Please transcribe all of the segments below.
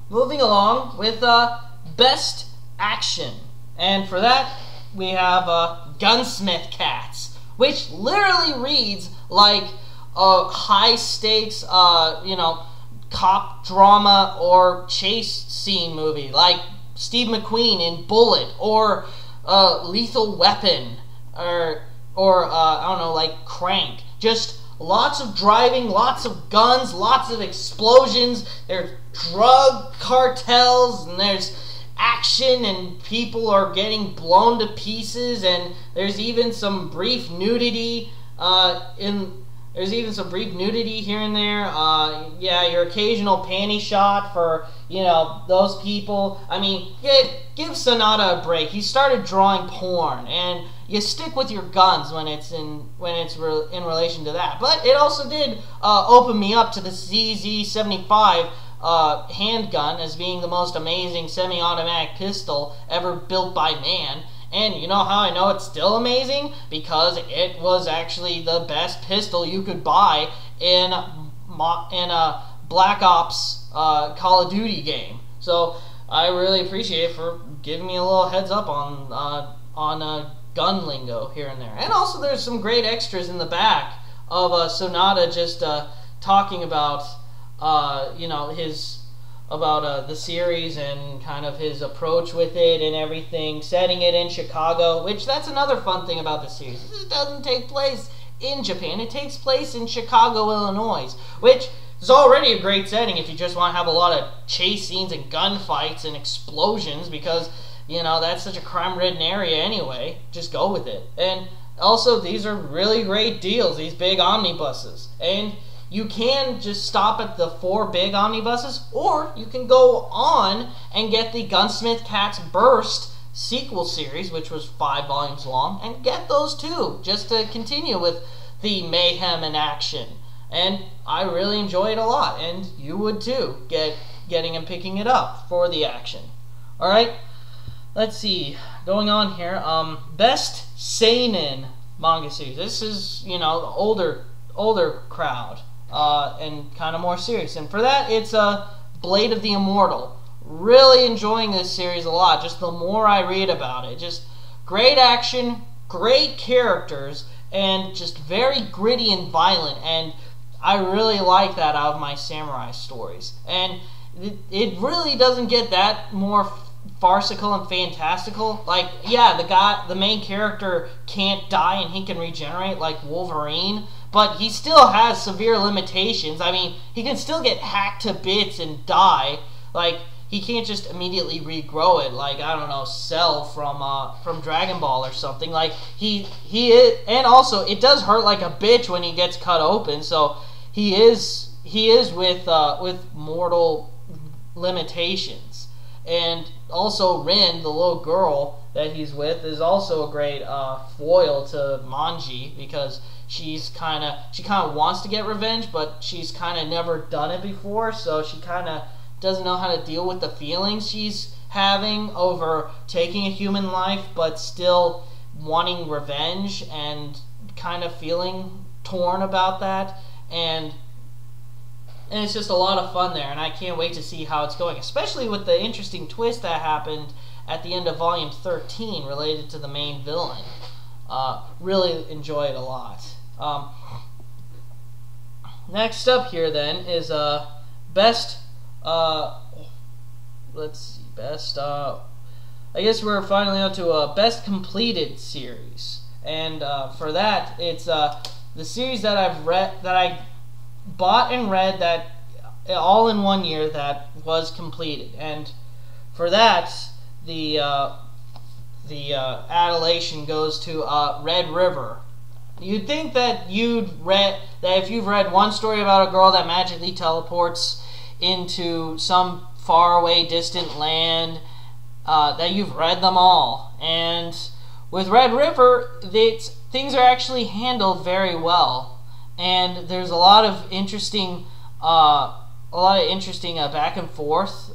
moving along with Best Action. And for that, we have Gunsmith Cats, which literally reads like a high-stakes, cop drama or chase scene movie, like Steve McQueen in Bullet, or Lethal Weapon, or I don't know, like Crank. Just lots of driving, lots of guns, lots of explosions. There's drug cartels, and there's action, and people are getting blown to pieces, and there's even some brief nudity There's even some brief nudity here and there. Yeah, your occasional panty shot for, those people. I mean, give Sonata a break. He started drawing porn, and you stick with your guns when it's in relation to that. But it also did open me up to the CZ75 handgun as being the most amazing semi-automatic pistol ever built by man. And you know how I know it's still amazing? Because it was actually the best pistol you could buy in a Black Ops Call of Duty game. So I really appreciate it for giving me a little heads up on gun lingo here and there. And also there's some great extras in the back of Sonata just talking about the series and kind of his approach with it and everything, setting it in Chicago, which that's another fun thing about the series. It doesn't take place in Japan. It takes place in Chicago, Illinois, which is already a great setting if you just want to have a lot of chase scenes and gunfights and explosions, because, that's such a crime-ridden area anyway. Just go with it. And also, these are really great deals, these big omnibuses. And you can just stop at the 4 big omnibuses, or you can go on and get the Gunsmith Cats Burst sequel series, which was 5 volumes long, and get those too, just to continue with the mayhem and action. And I really enjoy it a lot, and you would too, getting and picking it up for the action. Alright, let's see, going on here, Best Seinen manga series. This is, the older crowd. And kind of more serious. And for that, it's Blade of the Immortal. Really enjoying this series a lot, just the more I read about it. Just great action, great characters, and just very gritty and violent. And I really like that out of my samurai stories. And it really doesn't get that more farcical and fantastical. Like, yeah, the main character can't die and he can regenerate like Wolverine, but he still has severe limitations. I mean, he can still get hacked to bits and die. Like, he can't just immediately regrow it, like, I don't know, Cell from Dragon Ball or something. Like, he is, and also it does hurt like a bitch when he gets cut open. So he is with mortal limitations. And also Rin, the little girl that he's with, is also a great foil to Manji, because she kind of wants to get revenge, but she's kind of never done it before, so she kind of doesn't know how to deal with the feelings she's having over taking a human life, but still wanting revenge and kind of feeling torn about that. And it's just a lot of fun there, and I can't wait to see how it's going, especially with the interesting twist that happened at the end of Volume 13 related to the main villain. Really enjoy it a lot. Next up here then is Best, let's see, Best, I guess we're finally on to a Best Completed series. And for that, it's the series that I bought and read that all in one year that was completed. And for that, the adulation goes to Red River. You'd think that if you've read one story about a girl that magically teleports into some faraway distant land, that you've read them all. And with Red River, things are actually handled very well. And there's a lot of interesting, back and forth.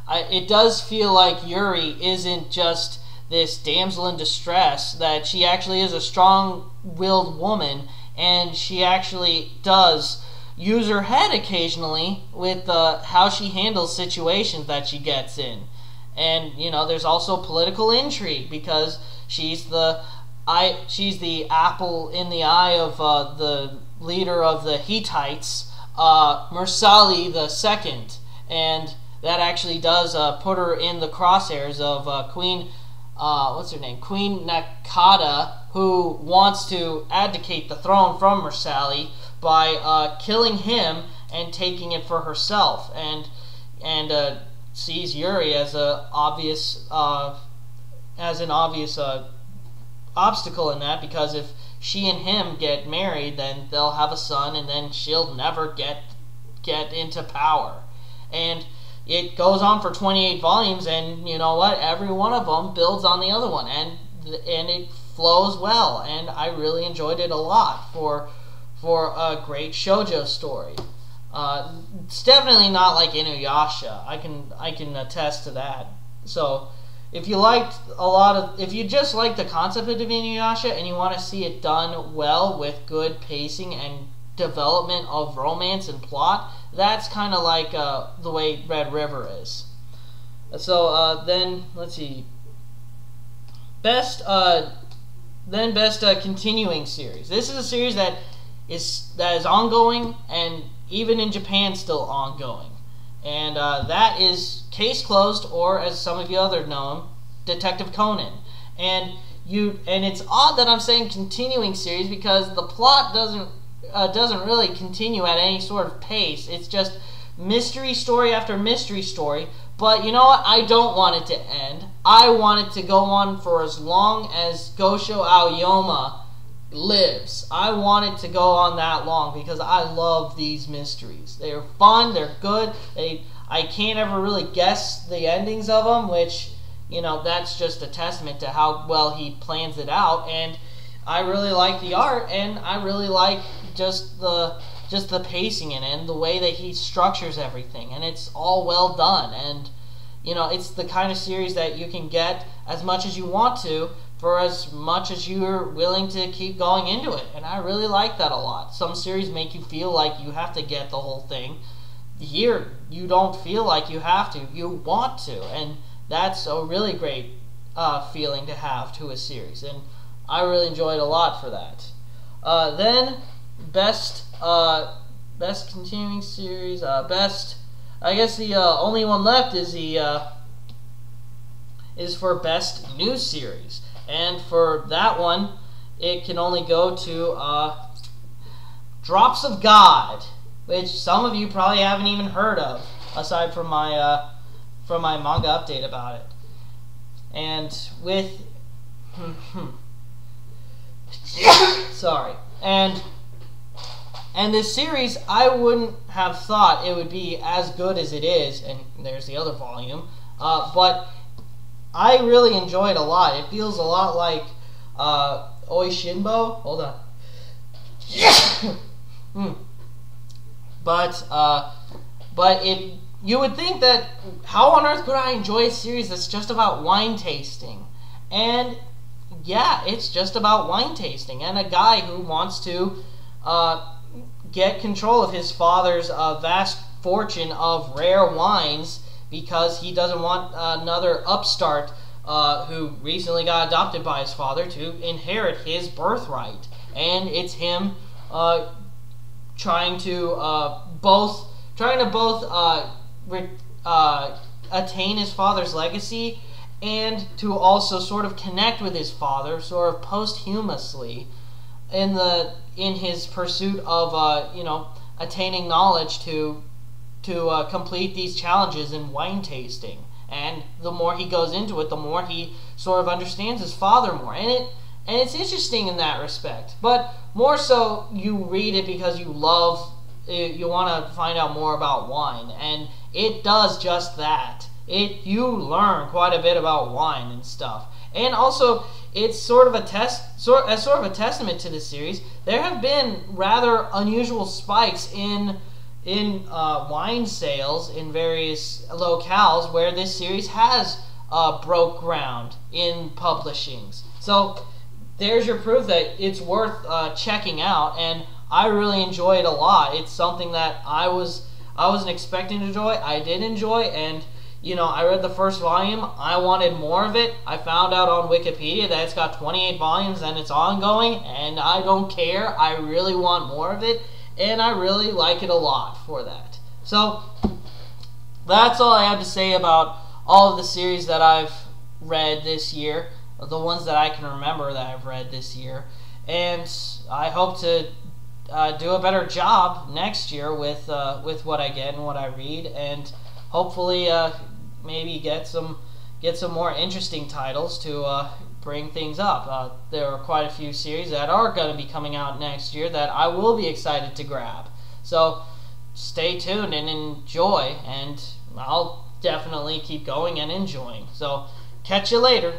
It does feel like Yuri isn't just this damsel in distress, that she actually is a strong-willed woman, and she actually does use her head occasionally with how she handles situations that she gets in. And, you know, there's also political intrigue because she's the apple in the eye of the leader of the Hittites, Mursali II, and that actually does put her in the crosshairs of Queen, what's her name? Queen Nakada, who wants to abdicate the throne from Mursali by killing him and taking it for herself, and sees Yuri as an obvious obstacle in that, because if she and him get married, then they'll have a son, and then she'll never get into power. And it goes on for 28 volumes, and you know what? Every one of them builds on the other one, and it flows well, and I really enjoyed it a lot for a great shoujo story. It's definitely not like Inuyasha. I can attest to that. So if you just like the concept of Inuyasha and you want to see it done well with good pacing and development of romance and plot, that's kind of like the way Red River is. So then let's see. Best continuing series. This is a series that is ongoing, and even in Japan still ongoing, and that is Case Closed, or as some of you others know him, Detective Conan. And it's odd that I'm saying continuing series, because the plot doesn't really continue at any sort of pace. It's just mystery story after mystery story. But you know what? I don't want it to end. I want it to go on for as long as Gosho Aoyama lives. I want it to go on that long, because I love these mysteries. They're fun, they're good. I can't ever really guess the endings of them, which, you know, that's just a testament to how well he plans it out. And I really like the art, and I really like just the pacing in it, and the way that he structures everything, and it's all well done. And you know, it's the kind of series that you can get as much as you want to, for as much as you're willing to keep going into it, and I really like that a lot. Some series make you feel like you have to get the whole thing. Here, you don't feel like you have to, you want to, and that's a really great feeling to have to a series, and I really enjoyed a lot for that. Then, best continuing series, I guess the only one left is for best new series. And for that one, it can only go to Drops of God, which some of you probably haven't even heard of, aside from my manga update about it. And with sorry, and this series, I wouldn't have thought it would be as good as it is. And there's the other volume, but I really enjoy it a lot. It feels a lot like Oishinbo. Hold on. But you would think that, how on earth could I enjoy a series that's just about wine tasting? And yeah, it's just about wine tasting and a guy who wants to get control of his father's vast fortune of rare wines, because he doesn't want another upstart who recently got adopted by his father to inherit his birthright. And it's him trying to both attain his father's legacy, and to also sort of connect with his father, sort of posthumously, in his pursuit of attaining knowledge to complete these challenges in wine tasting. And the more he goes into it, the more he sort of understands his father more. And it's interesting in that respect. But more so, you read it because you want to find out more about wine. And it does just that. You learn quite a bit about wine and stuff. And also, it's sort of a testament to this series. There have been rather unusual spikes in wine sales in various locales where this series has broke ground in publishings. So there's your proof that it's worth checking out, and I really enjoy it a lot. It's something that I wasn't expecting to enjoy. I did enjoy, and you know, I read the first volume. I wanted more of it. I found out on Wikipedia that it's got 28 volumes and it's ongoing, and I don't care. I really want more of it, and I really like it a lot for that. So that's all I have to say about all of the series that I've read this year, the ones that I can remember that I've read this year, and I hope to do a better job next year with what I get and what I read, and hopefully maybe get some more interesting titles to bring things up. There are quite a few series that are going to be coming out next year that I will be excited to grab. So stay tuned and enjoy, and I'll definitely keep going and enjoying. So catch you later.